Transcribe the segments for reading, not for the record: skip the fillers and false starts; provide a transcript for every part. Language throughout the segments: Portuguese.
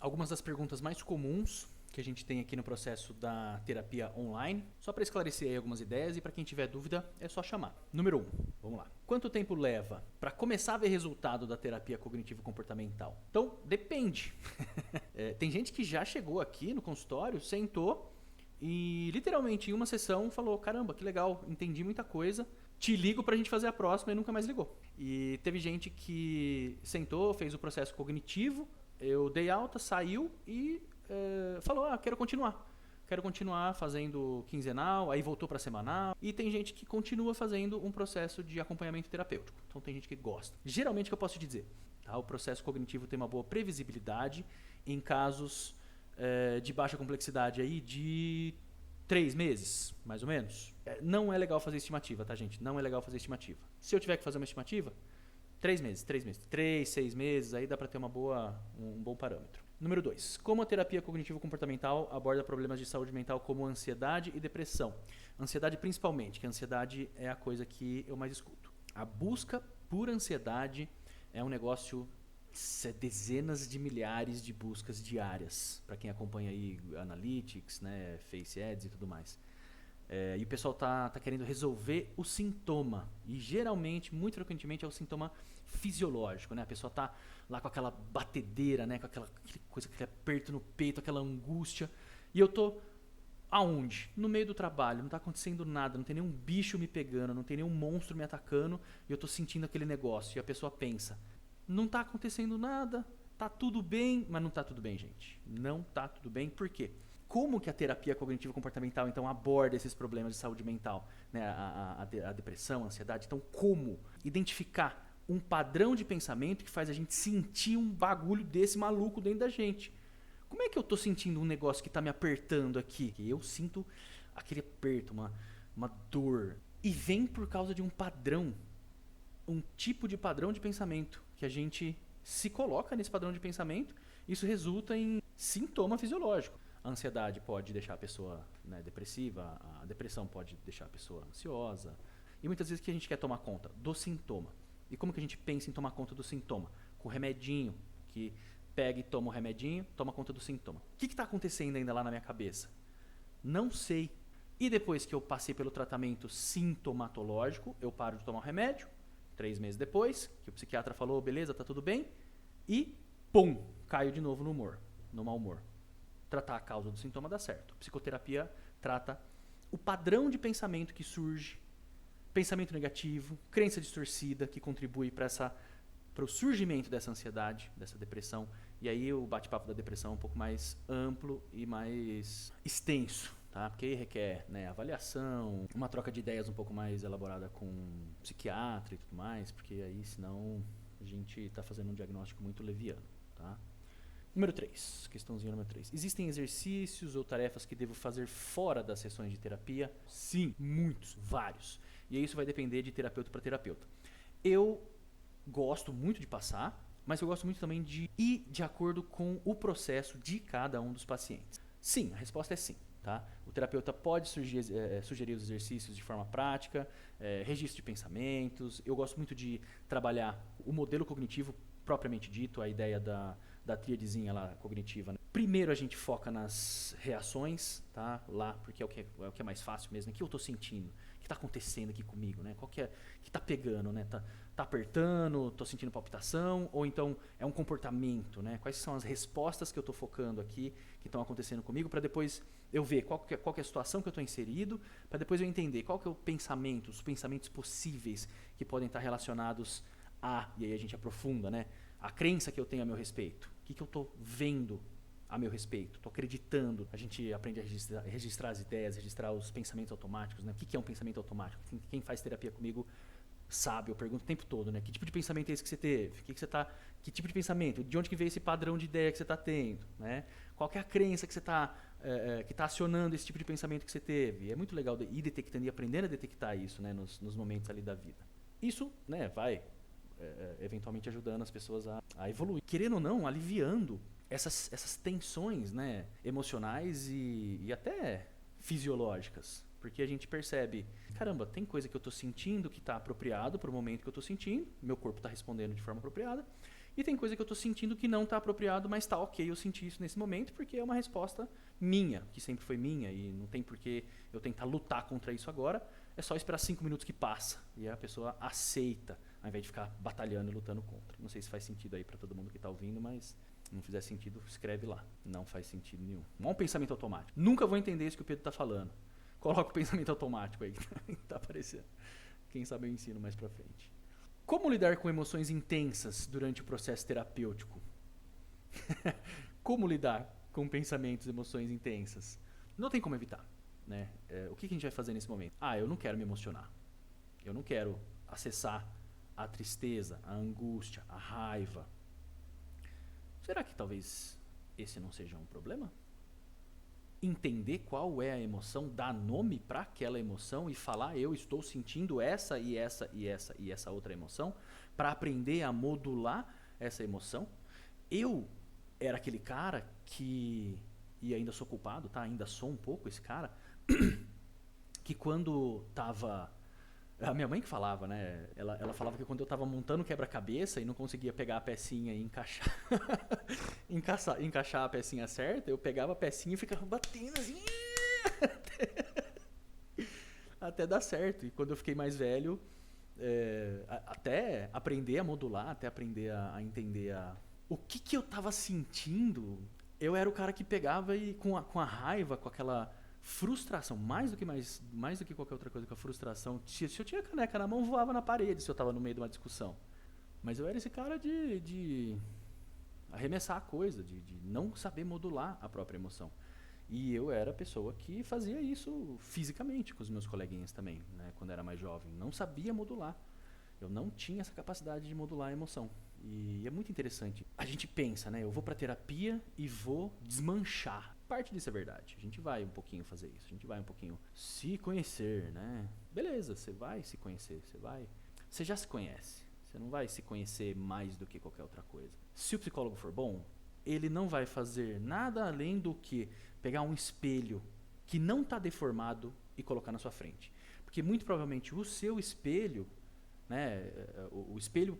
algumas das perguntas mais comuns que a gente tem aqui no processo da terapia online, só para esclarecer aí algumas ideias e para quem tiver dúvida é só chamar. Número 1, vamos lá. Quanto tempo leva para começar a ver resultado da terapia cognitivo-comportamental? Então, depende. Tem gente que já chegou aqui no consultório, sentou e literalmente em uma sessão falou, caramba, que legal, entendi muita coisa, te ligo pra gente fazer a próxima e nunca mais ligou. E teve gente que sentou, fez o processo cognitivo, eu dei alta, saiu e falou, quero continuar. Quero continuar fazendo quinzenal, aí voltou para semanal. E tem gente que continua fazendo um processo de acompanhamento terapêutico. Então tem gente que gosta. Geralmente o que eu posso te dizer? Tá? O processo cognitivo tem uma boa previsibilidade em casos de baixa complexidade aí de 3 meses, mais ou menos. Não é legal fazer estimativa, tá, gente? Não é legal fazer estimativa. Se eu tiver que fazer uma estimativa, 3 meses. 3, 6 meses, aí dá para ter um bom parâmetro. Número 2. Como a terapia cognitivo-comportamental aborda problemas de saúde mental como ansiedade e depressão? Ansiedade principalmente, que a ansiedade é a coisa que eu mais escuto. A busca por ansiedade é um negócio, dezenas de milhares de buscas diárias, para quem acompanha aí Analytics, né, Face Ads e tudo mais. E o pessoal tá querendo resolver o sintoma. E geralmente, muito frequentemente, é o sintoma fisiológico, né? A pessoa tá lá com aquela batedeira, né? Com aquela coisa, aquele aperto no peito, aquela angústia. E eu tô aonde? No meio do trabalho, não tá acontecendo nada, não tem nenhum bicho me pegando, não tem nenhum monstro me atacando, e eu tô sentindo aquele negócio. E a pessoa pensa, não tá acontecendo nada, tá tudo bem, mas não tá tudo bem, gente. Não tá tudo bem, por quê? Como que a terapia cognitivo-comportamental, então, aborda esses problemas de saúde mental, né? A depressão, a ansiedade? Então, como identificar um padrão de pensamento que faz a gente sentir um bagulho desse maluco dentro da gente? Como é que eu tô sentindo um negócio que tá me apertando aqui? Eu sinto aquele aperto, uma dor. E vem por causa de um padrão, um tipo de padrão de pensamento, que a gente se coloca nesse padrão de pensamento, isso resulta em sintoma fisiológico. A ansiedade pode deixar a pessoa, né, depressiva, a depressão pode deixar a pessoa ansiosa. E muitas vezes que a gente quer tomar conta do sintoma. E como que a gente pensa em tomar conta do sintoma? Com remedinho, que pega e toma o remedinho, toma conta do sintoma. O que está acontecendo ainda lá na minha cabeça? Não sei. E depois que eu passei pelo tratamento sintomatológico, eu paro de tomar o remédio. 3 meses depois, que o psiquiatra falou, beleza, tá tudo bem. E, pum, caio de novo no mau humor. Tratar a causa do sintoma dá certo. Psicoterapia trata o padrão de pensamento que surge, pensamento negativo, crença distorcida que contribui para o surgimento dessa ansiedade, dessa depressão. E aí o bate-papo da depressão é um pouco mais amplo e mais extenso, tá? Porque aí requer, né, avaliação, uma troca de ideias um pouco mais elaborada com um psiquiatra e tudo mais, porque aí senão a gente está fazendo um diagnóstico muito leviano, tá? Número 3, questãozinha número 3. Existem exercícios ou tarefas que devo fazer fora das sessões de terapia? Sim, muitos, vários. E isso vai depender de terapeuta para terapeuta. Eu gosto muito de passar, mas eu gosto muito também de ir de acordo com o processo de cada um dos pacientes. Sim, a resposta é sim. Tá? O terapeuta pode sugerir os exercícios de forma prática, registro de pensamentos. Eu gosto muito de trabalhar o modelo cognitivo propriamente dito, a ideia da tríadezinha lá cognitiva, né? Primeiro a gente foca nas reações, tá? Lá, porque é o que é mais fácil mesmo. O que eu estou sentindo? O que está acontecendo aqui comigo? Né? Qual que está pegando? Né? Tá apertando? Estou sentindo palpitação? Ou então é um comportamento? Né? Quais são as respostas que eu estou focando aqui, que estão acontecendo comigo, para depois eu ver qual que é a situação que eu estou inserido, para depois eu entender qual que é o pensamento, os pensamentos possíveis que podem estar relacionados e aí a gente aprofunda, né? A crença que eu tenho a meu respeito. O que eu estou vendo a meu respeito? Estou acreditando. A gente aprende a registrar as ideias, registrar os pensamentos automáticos, né? O que é um pensamento automático? Quem faz terapia comigo sabe, eu pergunto o tempo todo, né? Que tipo de pensamento é esse que você teve? Que tipo de pensamento? De onde que veio esse padrão de ideia que você está tendo? Né? Qual que é a crença que você está que tá acionando esse tipo de pensamento que você teve? E é muito legal ir detectando e aprendendo a detectar isso, né? Nos momentos ali da vida. Isso, né, vai eventualmente ajudando as pessoas a evoluir. Querendo ou não, aliviando essas tensões, né, emocionais e até fisiológicas. Porque a gente percebe, caramba, tem coisa que eu estou sentindo que está apropriado para o momento que eu estou sentindo, meu corpo está respondendo de forma apropriada, E tem coisa que eu estou sentindo que não está apropriado, mas está ok eu sentir isso nesse momento, porque é uma resposta minha, que sempre foi minha, e não tem por que eu tentar lutar contra isso agora. É só esperar 5 minutos que passa, e a pessoa aceita, ao invés de ficar batalhando e lutando contra. Não sei se faz sentido aí para todo mundo que está ouvindo, mas se não fizer sentido, escreve lá. Não faz sentido nenhum. Não é um pensamento automático. Nunca vou entender isso que o Pedro está falando. Coloca o pensamento automático aí, que tá aparecendo. Quem sabe eu ensino mais pra frente. Como lidar com emoções intensas durante o processo terapêutico? Como lidar com pensamentos e emoções intensas? Não tem como evitar, né? O que a gente vai fazer nesse momento? Eu não quero me emocionar. Eu não quero acessar a tristeza, a angústia, a raiva. Será que talvez esse não seja um problema? Entender qual é a emoção, dar nome para aquela emoção e falar eu estou sentindo essa e essa e essa e essa outra emoção, para aprender a modular essa emoção. Eu era aquele cara que, e ainda sou culpado, tá? Ainda sou um pouco esse cara, que quando tava... A minha mãe que falava, né? Ela falava que quando eu tava montando quebra-cabeça e não conseguia pegar a pecinha e encaixar a pecinha certa, eu pegava a pecinha e ficava batendo assim até dar certo. E quando eu fiquei mais velho, até aprender a modular, até aprender a entender o que eu tava sentindo, eu era o cara que pegava e com a raiva, com aquela frustração, mais do que qualquer outra coisa, com a frustração. Se eu tinha caneca na mão, voava na parede se eu estava no meio de uma discussão. Mas eu era esse cara de arremessar a coisa, de não saber modular a própria emoção. E eu era a pessoa que fazia isso fisicamente com os meus coleguinhas também, né, quando era mais jovem. Não sabia modular. Eu não tinha essa capacidade de modular a emoção. E é muito interessante. A gente pensa, né? Eu vou pra terapia e vou desmanchar. Parte disso é verdade. A gente vai um pouquinho fazer isso. A gente vai um pouquinho se conhecer, né? Beleza, você vai se conhecer. Você já se conhece. Você não vai se conhecer mais do que qualquer outra coisa. Se o psicólogo for bom, ele não vai fazer nada além do que pegar um espelho que não está deformado e colocar na sua frente. Porque muito provavelmente o seu espelho, né, o espelho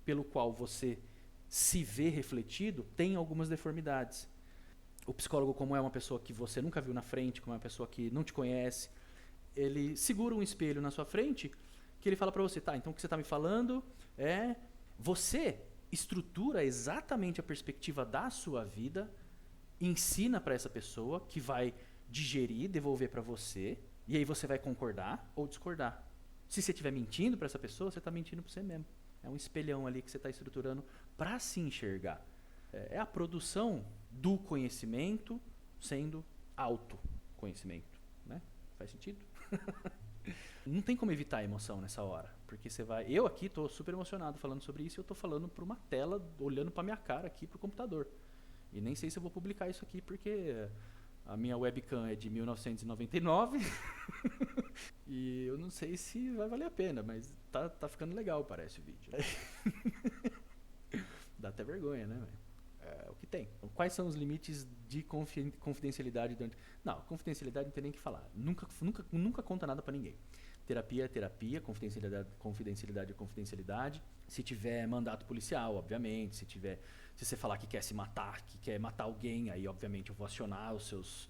pelo qual você se vê refletido, tem algumas deformidades. O psicólogo, como é uma pessoa que você nunca viu na frente, como é uma pessoa que não te conhece, ele segura um espelho na sua frente que ele fala pra você, tá, então o que você tá me falando é... Você estrutura exatamente a perspectiva da sua vida, ensina pra essa pessoa que vai digerir, devolver pra você, e aí você vai concordar ou discordar. Se você estiver mentindo pra essa pessoa, você tá mentindo pra você mesmo. É um espelhão ali que você está estruturando para se enxergar. É a produção do conhecimento sendo autoconhecimento, né? Faz sentido? Não tem como evitar a emoção nessa hora, porque você vai... Eu aqui estou super emocionado falando sobre isso e eu estou falando para uma tela, olhando para minha cara aqui para o computador. E nem sei se eu vou publicar isso aqui, porque a minha webcam é de 1999 e eu não sei se vai valer a pena, mas tá ficando legal, parece o vídeo. Dá até vergonha, né? É o que tem. Então, quais são os limites de confidencialidade durante... Não, confidencialidade não tem nem o que falar. Nunca conta nada pra ninguém. Terapia é terapia, confidencialidade é confidencialidade. Se tiver mandato policial, obviamente. Se você falar que quer se matar, que quer matar alguém, aí obviamente eu vou acionar os seus,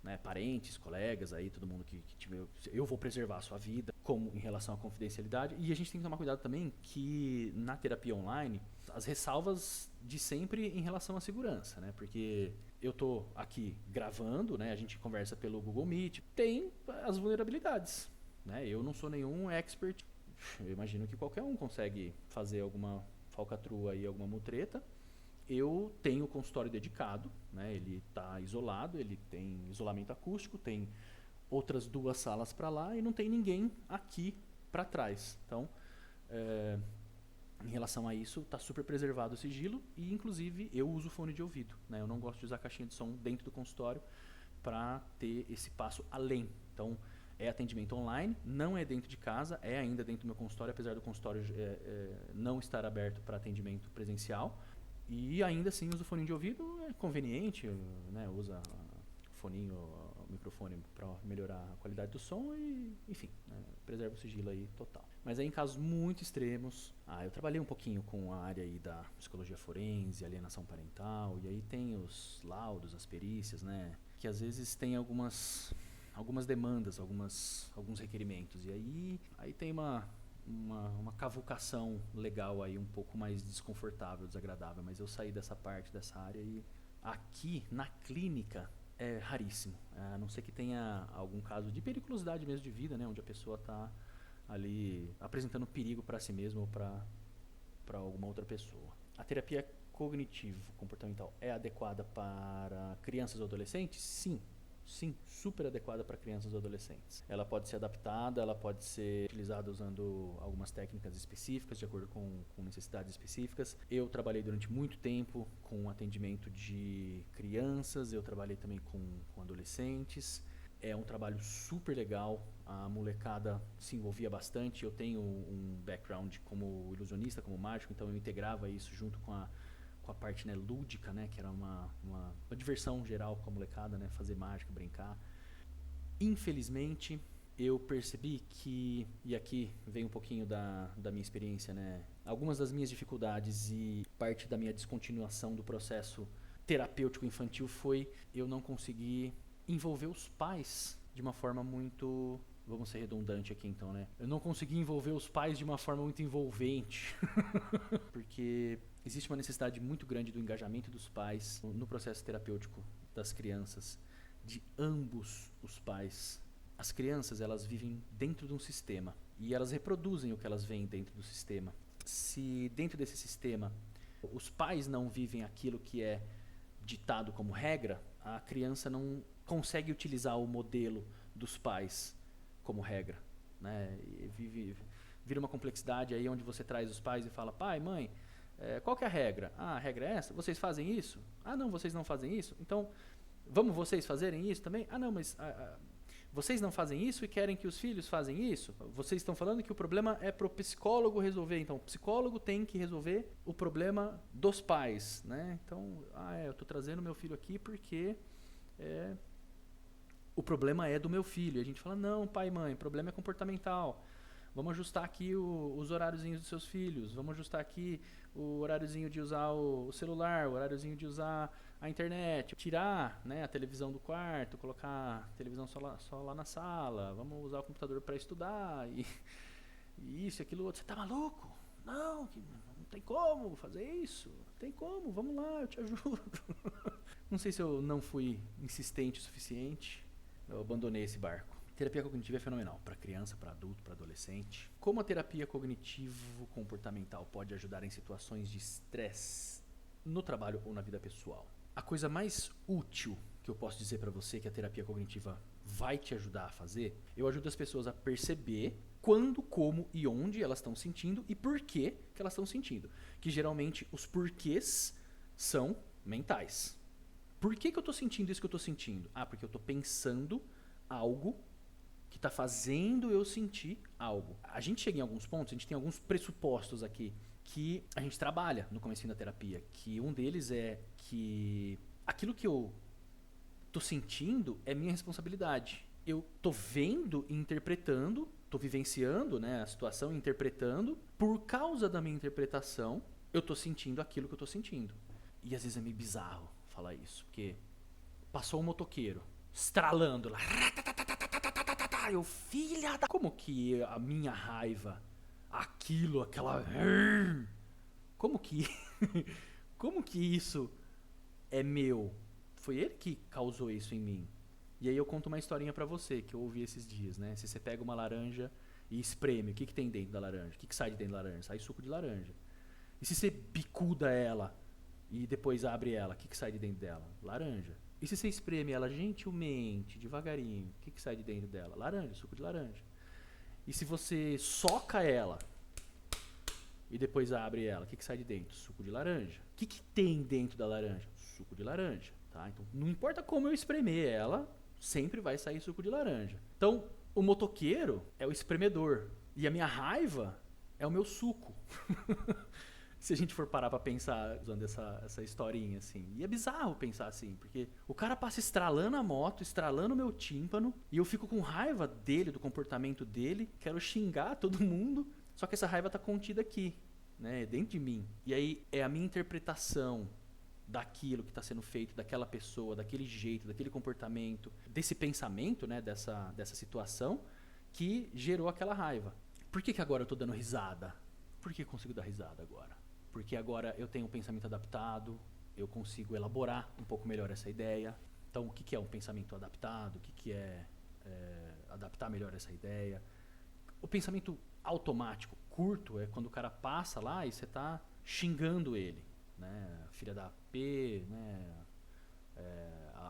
né, parentes, colegas, aí todo mundo que tiver... Eu vou preservar a sua vida, como em relação à confidencialidade. E a gente tem que tomar cuidado também que na terapia online, as ressalvas de sempre em relação à segurança, né? Porque eu tô aqui gravando, né? A gente conversa pelo Google Meet, tem as vulnerabilidades, né? Eu não sou nenhum expert. Eu imagino que qualquer um consegue fazer alguma falcatrua e alguma mutreta. Eu tenho consultório dedicado, né? Ele está isolado, ele tem isolamento acústico, tem outras 2 salas para lá e não tem ninguém aqui para trás. Então, em relação a isso, está super preservado o sigilo e, inclusive, eu uso fone de ouvido, né? Eu não gosto de usar caixinha de som dentro do consultório para ter esse passo além. Então, é atendimento online, não é dentro de casa, é ainda dentro do meu consultório, apesar do consultório não estar aberto para atendimento presencial. E ainda assim uso fone de ouvido, é conveniente, né? Usa foninho, o microfone para melhorar a qualidade do som e, enfim, né, preserva o sigilo aí total. Mas aí em casos muito extremos, eu trabalhei um pouquinho com a área aí da psicologia forense, alienação parental, e aí tem os laudos, as perícias, né, que às vezes tem algumas demandas, alguns requerimentos, e aí tem uma cavucação legal aí, um pouco mais desconfortável, desagradável, mas eu saí dessa parte, dessa área, e aqui na clínica é raríssimo, a não ser que tenha algum caso de periculosidade mesmo de vida, né, onde a pessoa está ali apresentando perigo para si mesma ou para alguma outra pessoa. A terapia cognitivo-comportamental é adequada para crianças ou adolescentes? Sim, super adequada para crianças e adolescentes. Ela pode ser adaptada, ela pode ser utilizada usando algumas técnicas específicas, de acordo com necessidades específicas. Eu trabalhei durante muito tempo com atendimento de crianças, eu trabalhei também com adolescentes. É um trabalho super legal, a molecada se envolvia bastante. Eu tenho um background como ilusionista, como mágico, então eu integrava isso junto com a parte, né, lúdica, né, que era uma diversão geral com a molecada, né, fazer mágica, brincar. Infelizmente, eu percebi que, e aqui vem um pouquinho da minha experiência, né, algumas das minhas dificuldades e parte da minha descontinuação do processo terapêutico infantil foi eu não conseguir envolver os pais de uma forma muito... Vamos ser redundante aqui então, né? Eu não consegui envolver os pais de uma forma muito envolvente. Porque existe uma necessidade muito grande do engajamento dos pais no processo terapêutico das crianças, de ambos os pais. As crianças, elas vivem dentro de um sistema e elas reproduzem o que elas veem dentro do sistema. Se dentro desse sistema os pais não vivem aquilo que é ditado como regra, a criança não consegue utilizar o modelo dos pais como regra, né? E vira uma complexidade aí onde você traz os pais e fala: pai, mãe, qual que é a regra? A regra é essa? Vocês fazem isso? Não, vocês não fazem isso? Então, vamos vocês fazerem isso também? Não, mas vocês não fazem isso e querem que os filhos fazem isso? Vocês estão falando que o problema é para o psicólogo resolver, então o psicólogo tem que resolver o problema dos pais, né? Então, eu estou trazendo meu filho aqui porque o problema é do meu filho. E a gente fala: não, pai e mãe, o problema é comportamental. Vamos ajustar aqui os horáriozinhos dos seus filhos. Vamos ajustar aqui o horáriozinho de usar o celular, o horáriozinho de usar a internet. Tirar, né, a televisão do quarto, colocar a televisão só lá na sala. Vamos usar o computador para estudar. E isso, aquilo, outro. Você tá maluco? Não tem como fazer isso. Não tem como, vamos lá, eu te ajudo. Não sei se eu não fui insistente o suficiente. Eu abandonei esse barco. Terapia cognitiva é fenomenal para criança, para adulto, para adolescente. Como a terapia cognitivo-comportamental pode ajudar em situações de estresse no trabalho ou na vida pessoal? A coisa mais útil que eu posso dizer para você que a terapia cognitiva vai te ajudar a fazer, eu ajudo as pessoas a perceber quando, como e onde elas estão sentindo e por que elas estão sentindo. Que geralmente os porquês são mentais. Por que eu estou sentindo isso que eu estou sentindo? Porque eu estou pensando algo que está fazendo eu sentir algo. A gente chega em alguns pontos, a gente tem alguns pressupostos aqui que a gente trabalha no comecinho da terapia, que um deles é que aquilo que eu estou sentindo é minha responsabilidade. Eu estou vendo e interpretando, estou vivenciando, né, a situação e interpretando. Por causa da minha interpretação, eu estou sentindo aquilo que eu estou sentindo. E às vezes é meio bizarro falar isso, porque passou um motoqueiro estralando lá. Eu, filha da... Como que a minha raiva, aquela... Como que isso é meu? Foi ele que causou isso em mim. E aí eu conto uma historinha pra você, que eu ouvi esses dias, né? Se você pega uma laranja e espreme, o que tem dentro da laranja? O que sai de dentro da laranja? Sai suco de laranja. E se você bicuda ela e depois abre ela, o que sai de dentro dela? Laranja. E se você espreme ela gentilmente, devagarinho, o que sai de dentro dela? Laranja, suco de laranja. E se você soca ela e depois abre ela, o que sai de dentro? Suco de laranja. O que tem dentro da laranja? Suco de laranja. Tá? Então, não importa como eu espremer ela, sempre vai sair suco de laranja. Então, o motoqueiro é o espremedor. E a minha raiva é o meu suco. Se a gente for parar pra pensar usando essa historinha, assim. E é bizarro pensar assim, porque o cara passa estralando a moto, estralando o meu tímpano, e eu fico com raiva dele, do comportamento dele, quero xingar todo mundo, só que essa raiva tá contida aqui, né, dentro de mim. E aí é a minha interpretação daquilo que está sendo feito, daquela pessoa, daquele jeito, daquele comportamento, desse pensamento, né, dessa situação, que gerou aquela raiva. Por que agora eu tô dando risada? Por que eu consigo dar risada agora? Porque agora eu tenho um pensamento adaptado, eu consigo elaborar um pouco melhor essa ideia. Então, o que é um pensamento adaptado? O que é adaptar melhor essa ideia? O pensamento automático, curto, é quando o cara passa lá e você tá xingando ele, né? Filha da P, né?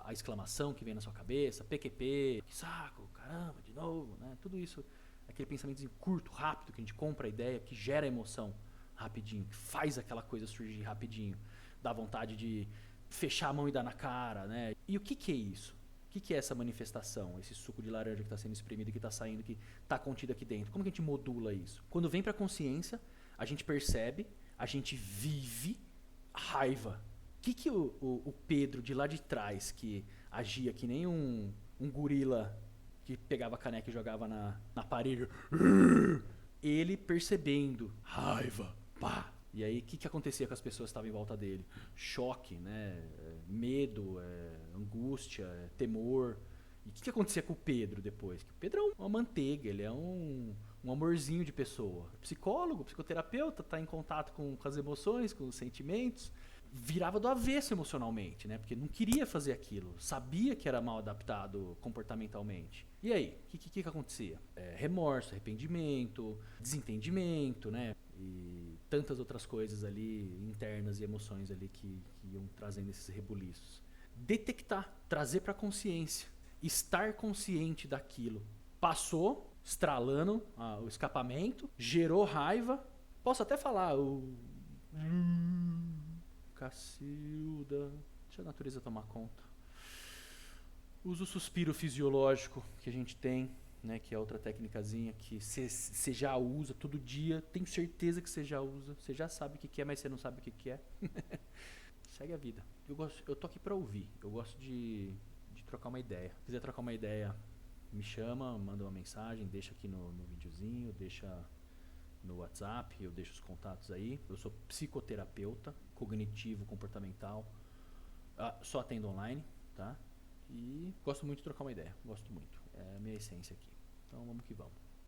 A exclamação que vem na sua cabeça, PQP, que saco, caramba, de novo, né? Tudo isso, aquele pensamento curto, rápido, que a gente compra a ideia, que gera emoção rapidinho, que faz aquela coisa surgir rapidinho, dá vontade de fechar a mão e dar na cara, né? E o que é isso? O que é essa manifestação, esse suco de laranja que está sendo espremido, que está saindo, que está contido aqui dentro? Como que a gente modula isso? Quando vem para a consciência, a gente percebe, a gente vive raiva. O que o Pedro de lá de trás, que agia que nem um gorila que pegava a caneca e jogava na parede, ele percebendo raiva, pá. E aí, o que acontecia com as pessoas que estavam em volta dele? Choque, né? Medo, angústia, temor. E o que acontecia com o Pedro depois? Que o Pedro é uma manteiga, ele é um amorzinho de pessoa. Psicólogo, psicoterapeuta, está em contato com as emoções, com os sentimentos. Virava do avesso emocionalmente, né? Porque não queria fazer aquilo. Sabia que era mal adaptado comportamentalmente. E aí, o que acontecia? Remorso, arrependimento, desentendimento, né? E tantas outras coisas ali internas e emoções ali que iam trazendo esses rebuliços. Detectar, trazer para consciência, estar consciente daquilo. Passou, estralando o escapamento, gerou raiva. Posso até falar Cacilda, deixa a natureza tomar conta. Usa o suspiro fisiológico que a gente tem, né, que é outra técnicazinha que você já usa todo dia, tenho certeza que você já usa, você já sabe o que é, mas você não sabe o que é. Segue a vida. Eu tô aqui pra ouvir, eu gosto de trocar uma ideia. Se quiser trocar uma ideia, me chama, manda uma mensagem, deixa aqui no videozinho, deixa no WhatsApp, eu deixo os contatos aí. Eu sou psicoterapeuta, cognitivo, comportamental, só atendo online, tá? E gosto muito de trocar uma ideia, gosto muito. É a minha essência aqui. Então vamos que vamos.